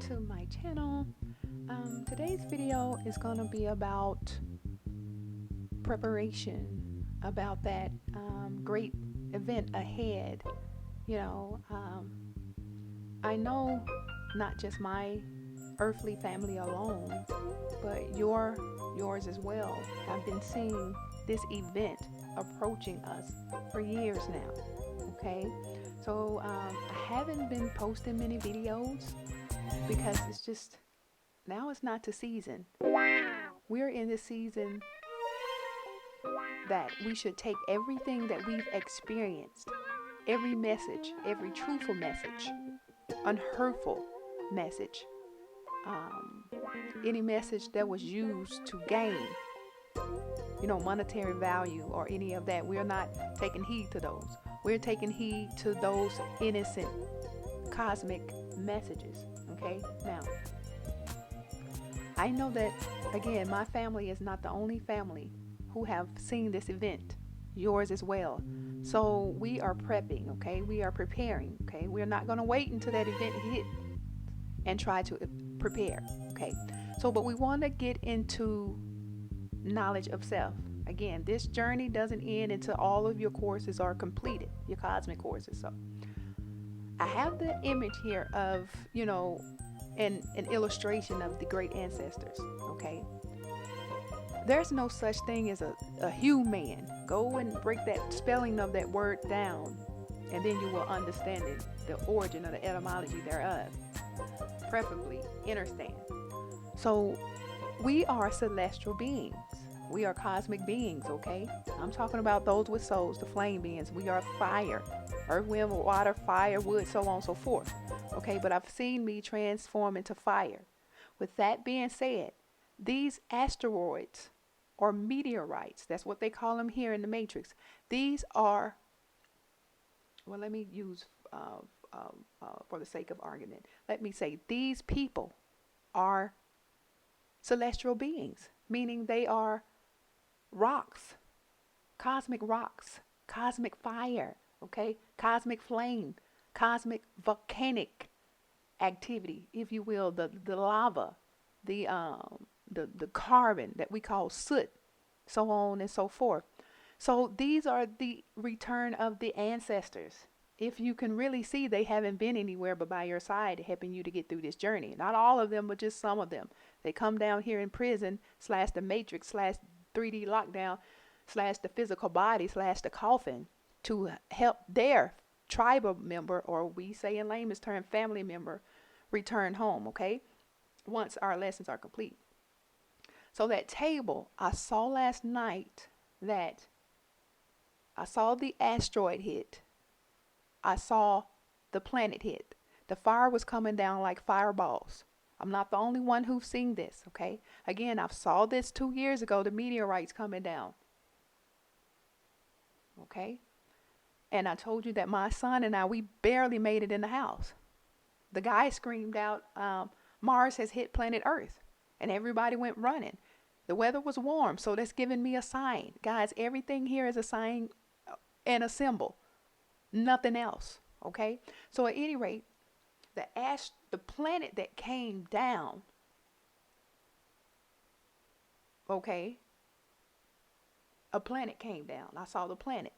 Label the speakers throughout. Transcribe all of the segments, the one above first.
Speaker 1: to my channel. Today's video is going to be about preparation, about that great event ahead. You know, I know not just my earthly family alone, but yours as well. I've been seeing this event approaching us for years now. Okay, so I haven't been posting many videos because it's just now it's not the season. We're in the season that we should take everything that we've experienced, every message, every truthful message, unhurtful message, any message that was used to gain, monetary value or any of that. We're not taking heed to those. We're taking heed to those innocent cosmic messages. Okay, now I know that, again, my family is not the only family who have seen this event, yours as well. So we are prepping, okay? We are preparing, okay? We're not going to wait until that event hit and try to prepare, okay? So, but we want to get into knowledge of self. Again, this journey doesn't end until all of your courses are completed, your cosmic courses. So I have the image here of, an illustration of the great ancestors, okay? There's no such thing as a human. Go and break that spelling of that word down, and then you will understand it, the origin of the etymology thereof. Preferably understand. So we are celestial beings. We are cosmic beings, okay? I'm talking about those with souls, the flame beings. We are fire, earth, wind, water, fire, wood, so on and so forth. Okay, but I've seen me transform into fire. With that being said, these asteroids or meteorites, that's what they call them here in the Matrix. These are, well, let me use, for the sake of argument, let me say these people are celestial beings, meaning they are rocks, cosmic fire, okay, cosmic flame, cosmic volcanic activity, if you will, the lava, the carbon that we call soot, so on and so forth. So these are the return of the ancestors. If you can really see, they haven't been anywhere but by your side, helping you to get through this journey. Not all of them, but just some of them. They come down here in prison / the matrix / 3D lockdown / the physical body / the coffin to help their tribal member, or we say in layman's term, family member, return home, okay? Once our lessons are complete. So that table, I saw last night that I saw the asteroid hit. I saw the planet hit. The fire was coming down like fireballs. I'm not the only one who's seen this, okay? Again, I saw this 2 years ago, the meteorites coming down. Okay? And I told you that my son and I, we barely made it in the house. The guy screamed out, Mars has hit planet Earth. And everybody went running. The weather was warm, so that's giving me a sign. Guys, everything here is a sign and a symbol. Nothing else, okay? So at any rate, the planet that came down, okay, a planet came down. I saw the planet.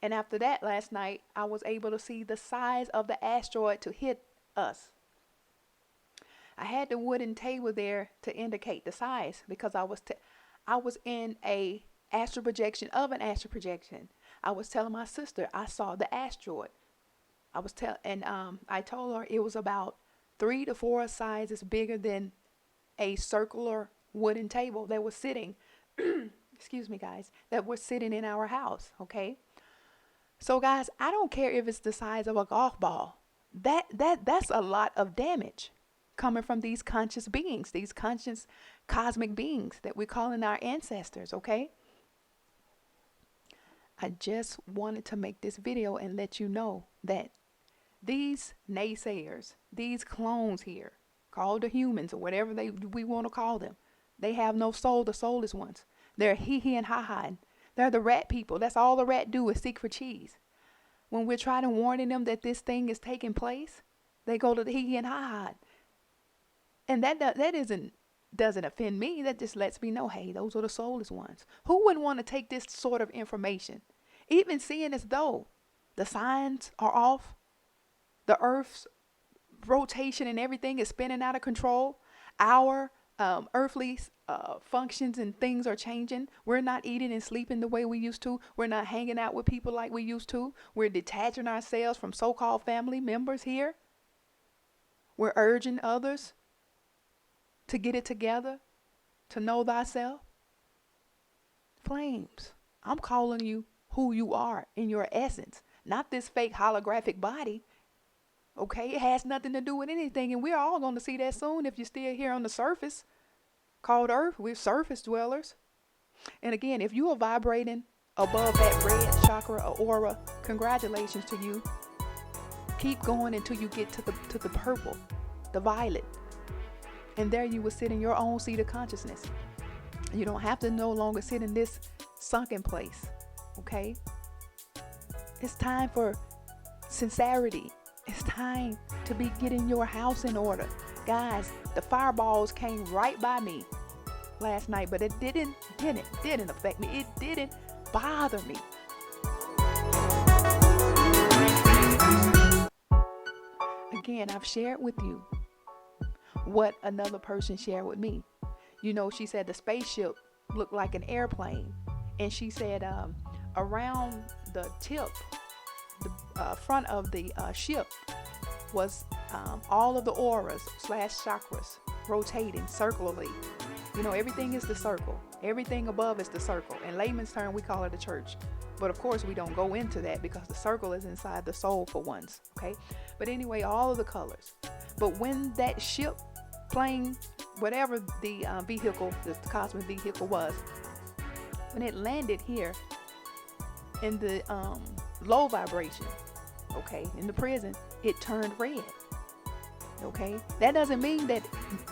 Speaker 1: And after that, last night, I was able to see the size of the asteroid to hit us. I had the wooden table there to indicate the size because I was in a astral projection of an astral projection. I was telling my sister I saw the asteroid. I told her it was about 3 to 4 sizes bigger than a circular wooden table that was sitting, excuse me guys, that was sitting in our house, okay? So guys, I don't care if it's the size of a golf ball. That's a lot of damage coming from these conscious beings, these conscious cosmic beings that we're calling our ancestors, okay? I just wanted to make this video and let you know that these naysayers, these clones here, called the humans or whatever we want to call them, they have no soul, the soulless ones. They're he and ha. They're the rat people. That's all the rat do is seek for cheese. When we're trying to warning them that this thing is taking place, they go to the he and ha. And doesn't offend me. That just lets me know, hey, those are the soulless ones. Who wouldn't want to take this sort of information? Even seeing as though the signs are off, the earth's rotation and everything is spinning out of control. Our earthly functions and things are changing. We're not eating and sleeping the way we used to. We're not hanging out with people like we used to. We're detaching ourselves from so-called family members here. We're urging others to get it together, to know thyself. Flames, I'm calling you who you are in your essence, not this fake holographic body. Okay, it has nothing to do with anything, and we're all going to see that soon if you're still here on the surface called Earth. We're surface dwellers. And again, if you are vibrating above that red chakra or aura, congratulations to you. Keep going until you get to the purple, the violet, and there you will sit in your own seat of consciousness. You don't have to no longer sit in this sunken place. Okay, it's time for sincerity. It's time to be getting your house in order. Guys, the fireballs came right by me last night, but it didn't affect me. It didn't bother me. Again, I've shared with you what another person shared with me. You know, she said the spaceship looked like an airplane, and she said around the tip, the front of the ship was all of the auras / chakras rotating circularly. You know, everything is the circle. Everything above is the circle. In layman's term, we call it a church. But of course, we don't go into that because the circle is inside the soul for once. Okay. But anyway, all of the colors. But when that ship, plane, whatever the vehicle, the cosmic vehicle was, when it landed here in the low vibration, okay, in the prison, it turned red. Okay, that doesn't mean that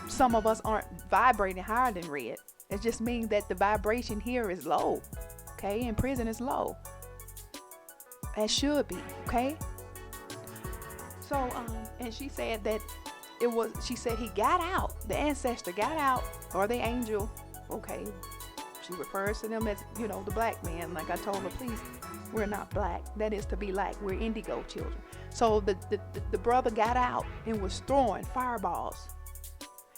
Speaker 1: some of us aren't vibrating higher than red. It just means that the vibration here is low. Okay, in prison is low. It should be. Okay. So and she said that she said he got out. The ancestor got out, or the angel. Okay, she refers to them as, you know, the black man. Like I told her, please, we're not black. That is to be like, we're indigo children. So the brother got out and was throwing fireballs.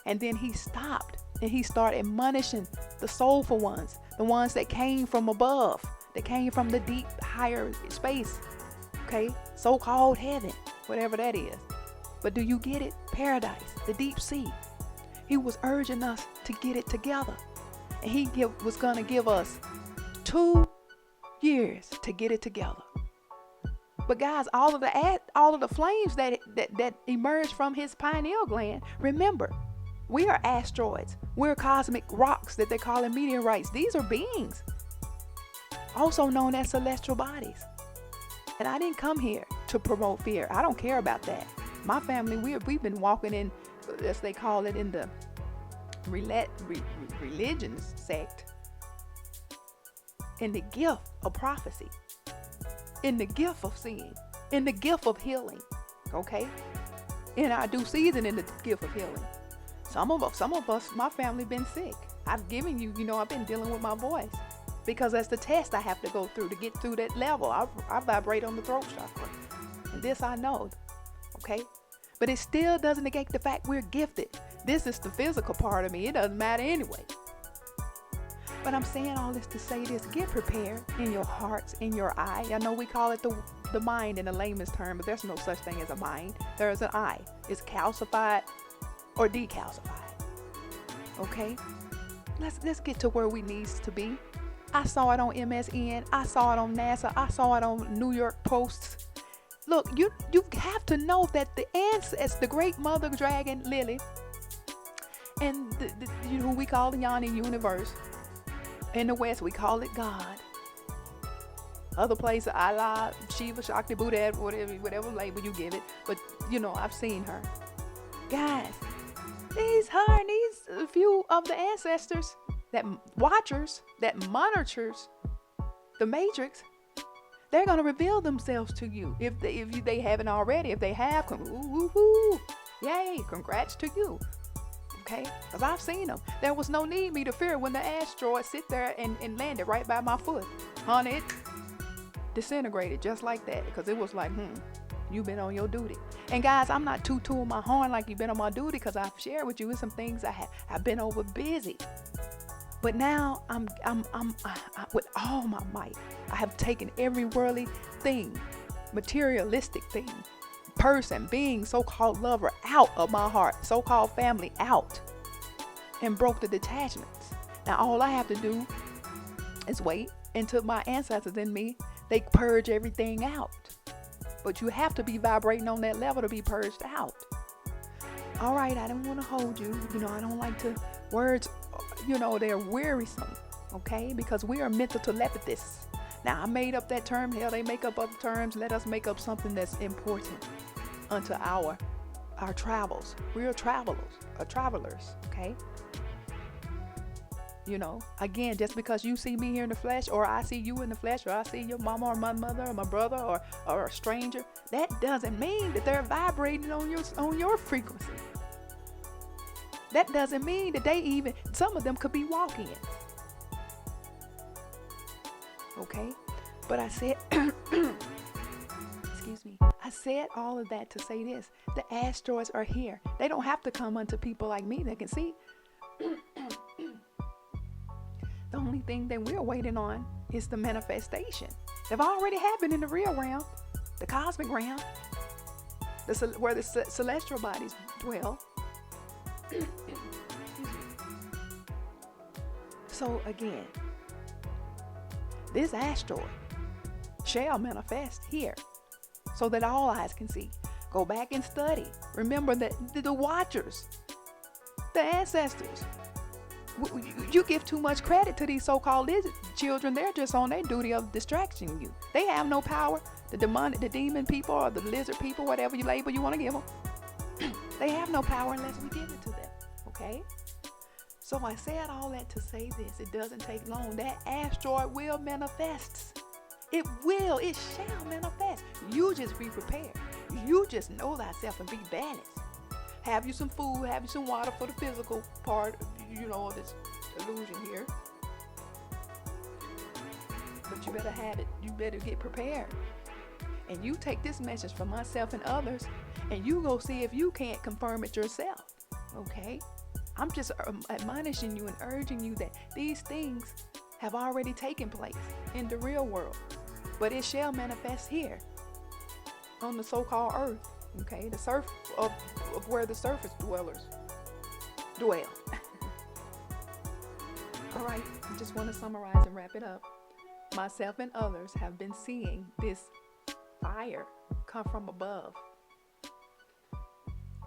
Speaker 1: And then he stopped and he started admonishing the soulful ones, the ones that came from above, that came from the deep, higher space. Okay, so-called heaven, whatever that is. But do you get it? Paradise, the deep sea. He was urging us to get it together. And he was going to give us 2 years to get it together. But guys, all of the flames that emerged from his pineal gland, remember, we are asteroids. We're cosmic rocks that they call meteorites. These are beings, also known as celestial bodies. And I didn't come here to promote fear. I don't care about that. My family, we've been walking in, as they call it in the religion sect, in the gift of prophecy, in the gift of seeing, in the gift of healing. Okay, in our due season, in the gift of healing. Some of us, my family been sick. I've given you, I've been dealing with my voice because that's the test I have to go through to get through that level. I vibrate on the throat chakra, and this I know. Okay, but it still doesn't negate the fact we're gifted. This is the physical part of me. It doesn't matter anyway. But I'm saying all this to say this: get prepared in your hearts, in your eye. I know we call it the mind in a layman's term, but there's no such thing as a mind. There is an eye. It's calcified or decalcified. Okay, let's get to where we need to be. I saw it on MSN. I saw it on NASA. I saw it on New York Post. Look, you have to know that the ancestors, the great mother dragon Lily, and who we call the Yanni universe. In the West, we call it God. Other places, Allah, Shiva, Shakti, Buddha, whatever label you give it. But, I've seen her. Guys, these few of the ancestors, that watchers, that monitors, the matrix, they're going to reveal themselves to you. If they haven't already. If they have, yay, congrats to you. Okay? Because I've seen them. There was no need me to fear when the asteroid sit there and landed right by my foot. Honey, it disintegrated just like that. Because it was like, you've been on your duty. And guys, I'm not tooting my horn like you've been on my duty, because I've shared with you some things I've been over busy. But now I, with all my might, I have taken every worldly thing, materialistic thing, person, being, so-called lover out of my heart, so-called family out, and broke the detachments. Now all I have to do is wait until my ancestors in me, they purge everything out. But you have to be vibrating on that level to be purged out. All right, I don't want to hold you. I don't like to, words, they're wearisome, okay? Because we are mental telepathists. Now, I made up that term. Hell, they make up other terms. Let us make up something that's important unto our travels. We are travelers, okay? Again, just because you see me here in the flesh, or I see you in the flesh, or I see your mama or my mother or my brother or a stranger, that doesn't mean that they're vibrating on your frequency. That doesn't mean that some of them could be walking it. Okay? But I said, excuse me, I said all of that to say this. The asteroids are here. They don't have to come unto people like me that can see. The only thing that we're waiting on is the manifestation. They've already happened in the real realm, the cosmic realm, where the celestial bodies dwell. So again, this asteroid shall manifest here so that all eyes can see. Go back and study. Remember that the watchers, the ancestors, you give too much credit to these so-called children. They're just on their duty of distracting you. They have no power. The demon people, or the lizard people, whatever you label you want to give them, they have no power unless we give it to them. Okay? So I said all that to say this. It doesn't take long. That asteroid will manifest. It will. It shall manifest. You just be prepared. You just know thyself and be balanced. Have you some food. Have you some water for the physical part, of this illusion here. But you better have it. You better get prepared. And you take this message from myself and others, and you go see if you can't confirm it yourself. Okay? I'm just admonishing you and urging you that these things have already taken place in the real world. But it shall manifest here on the so-called earth. Okay? The surf of where the surface dwellers dwell. All right, I just want to summarize and wrap it up. Myself and others have been seeing this fire come from above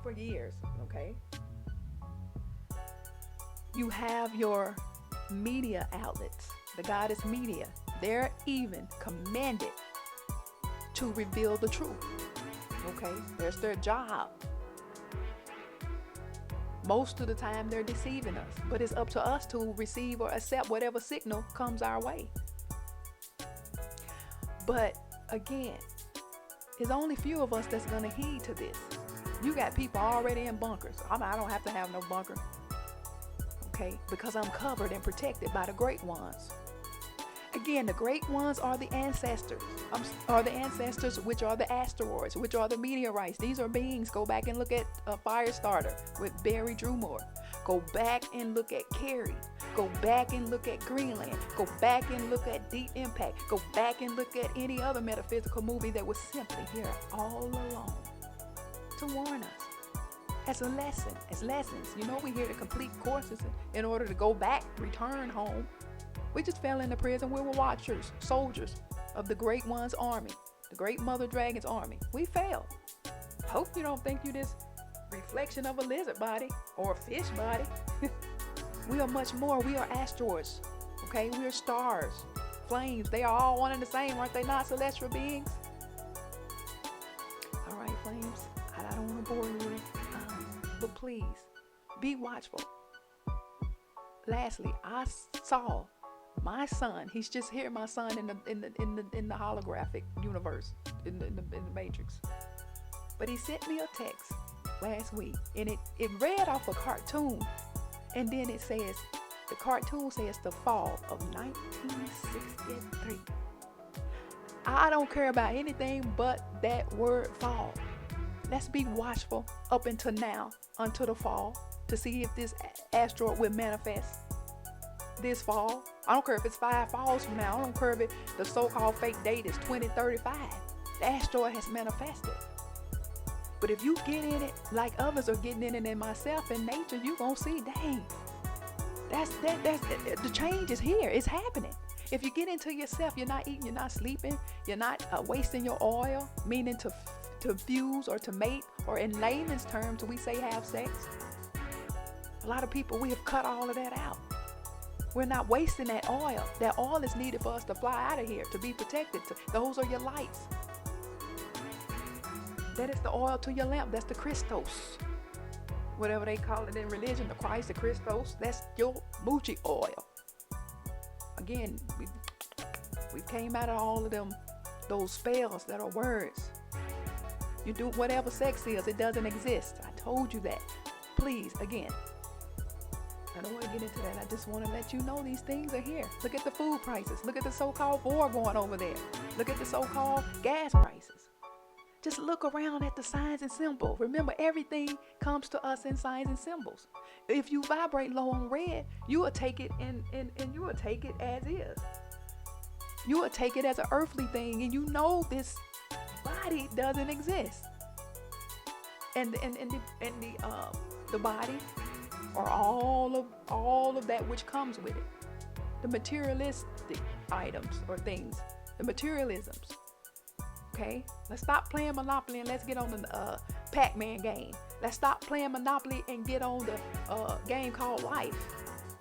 Speaker 1: for years, okay? You have your media outlets, the goddess media. They're even commanded to reveal the truth, okay? That's their job. Most of the time they're deceiving us, but it's up to us to receive or accept whatever signal comes our way. But again, it's only few of us that's going to heed to this. You got people already in bunkers. I don't have to have no bunker, okay? Because I'm covered and protected by the great ones. Again, the great ones are the ancestors, which are the asteroids, which are the meteorites. These are beings. Go back and look at Firestarter with Barry Drumore. Go back and look at Carrie. Go back and look at Greenland. Go back and look at Deep Impact. Go back and look at any other metaphysical movie that was simply here all along to warn us. As a lesson, as lessons. We're here to complete courses in order to go back, return home. We just fell into prison. We were watchers, soldiers of the Great One's army, the Great Mother Dragon's army. We failed. Hope you don't think you this reflection of a lizard body or a fish body. We are much more. We are asteroids. Okay? We are stars, flames. They are all one and the same, aren't they not, celestial beings? All right, flames. I don't want to bore you. But please, be watchful. Lastly, I saw my son. He's just here, my son in the holographic universe, in the matrix. But he sent me a text last week, and it read off a cartoon, and then it says, the cartoon says the fall of 1963. I don't care about anything but that word fall. Let's be watchful up until now, until the fall, to see if this asteroid will manifest this fall. I don't care if it's 5 falls from now. I don't care if the so-called fake date is 2035. The asteroid has manifested. But if you get in it like others are getting in it, and myself and nature, you're going to see, dang, that's the change is here. It's happening. If you get into yourself, you're not eating, you're not sleeping, you're not wasting your oil, meaning to fuse or to mate, or in layman's terms, we say have sex. A lot of people, we have cut all of that out. We're not wasting that oil. That oil is needed for us to fly out of here, to be protected. Those are your lights. That is the oil to your lamp. That's the Christos. Whatever they call it in religion, the Christ, the Christos. That's your Muji oil. Again, we came out of all of them, those spells that are words. You do whatever sex is, it doesn't exist. I told you that. Please, again, I don't want to get into that. I just want to let you know these things are here. Look at the food prices. Look at the so-called war going over there. Look at the so-called gas prices. Just look around at the signs and symbols. Remember, everything comes to us in signs and symbols. If you vibrate low on red, you will take it and you will take it as is. You will take it as an earthly thing, and you know this body doesn't exist. And the body, or all of that which comes with it. The materialistic items or things, the materialisms. Okay, let's stop playing Monopoly and let's get on the Pac-Man game. Let's stop playing Monopoly and get on the game called life.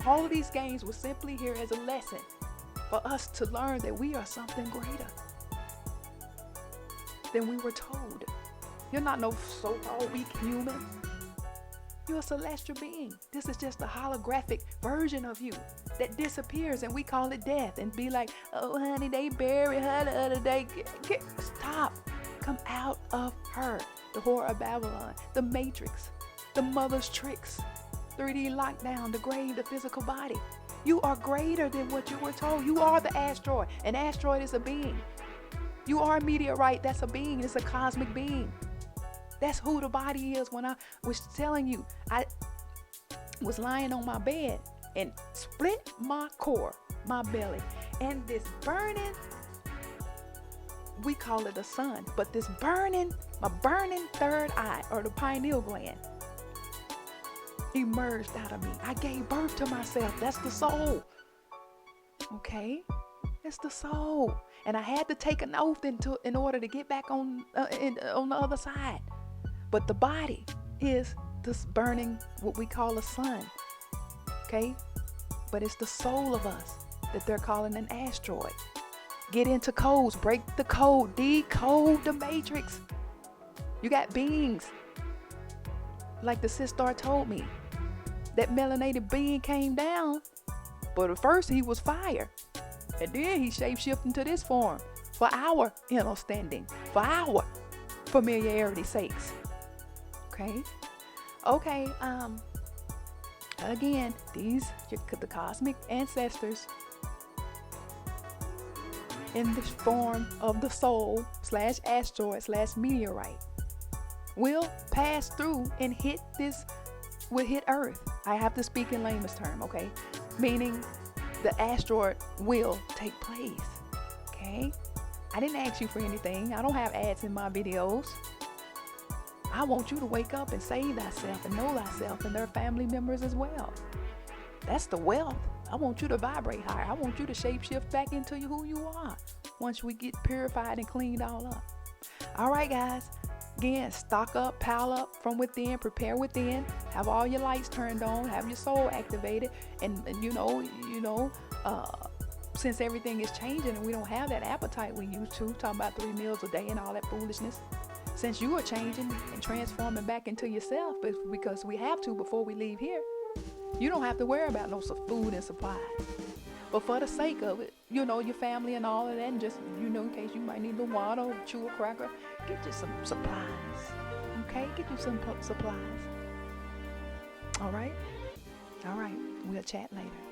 Speaker 1: All of these games were simply here as a lesson for us to learn that we are something greater than we were told. You're not no so-called weak human. You're a celestial being. This is just a holographic version of you that disappears, and we call it death, and be like, oh honey, they buried her the other day. Stop. Come out of her. The Whore of Babylon, the Matrix, the mother's tricks, 3D lockdown, the grave, the physical body. You are greater than what you were told. You are the asteroid. An asteroid is a being. You are a meteorite. That's a being. It's a cosmic being. That's who the body is. When I was telling you, I was lying on my bed and split my core, my belly, and this burning, we call it a sun, but this burning, my burning third eye, or the pineal gland, emerged out of me. I gave birth to myself. That's the soul. Okay? That's the soul. And I had to take an oath in order to get back on the other side. But the body is this burning, what we call a sun. Okay? But it's the soul of us that they're calling an asteroid. Get into codes, break the code, decode the matrix. You got beings. Like the sister told me, that melanated being came down, but at first he was fire. And then he shapeshifted into this form for our understanding, for our familiarity's sakes. Okay, again, the cosmic ancestors in the form of the soul / asteroid / meteorite will pass through and hit Earth. I have to speak in layman's term, okay? Meaning the asteroid will take place, okay? I didn't ask you for anything. I don't have ads in my videos. I want you to wake up and save thyself and know thyself and their family members as well. That's the wealth. I want you to vibrate higher. I want you to shapeshift back into who you are once we get purified and cleaned all up. All right, guys. Again, stock up, pile up from within, prepare within, have all your lights turned on, have your soul activated, and since everything is changing and we don't have that appetite we used to, talking about 3 meals a day and all that foolishness, since you are changing and transforming back into yourself, because we have to before we leave here, you don't have to worry about no food and supplies. But for the sake of it, your family and all of that, and just, in case you might need the water or chew a cracker, get you some supplies, Okay, get you some supplies. All right, all right. We'll chat later.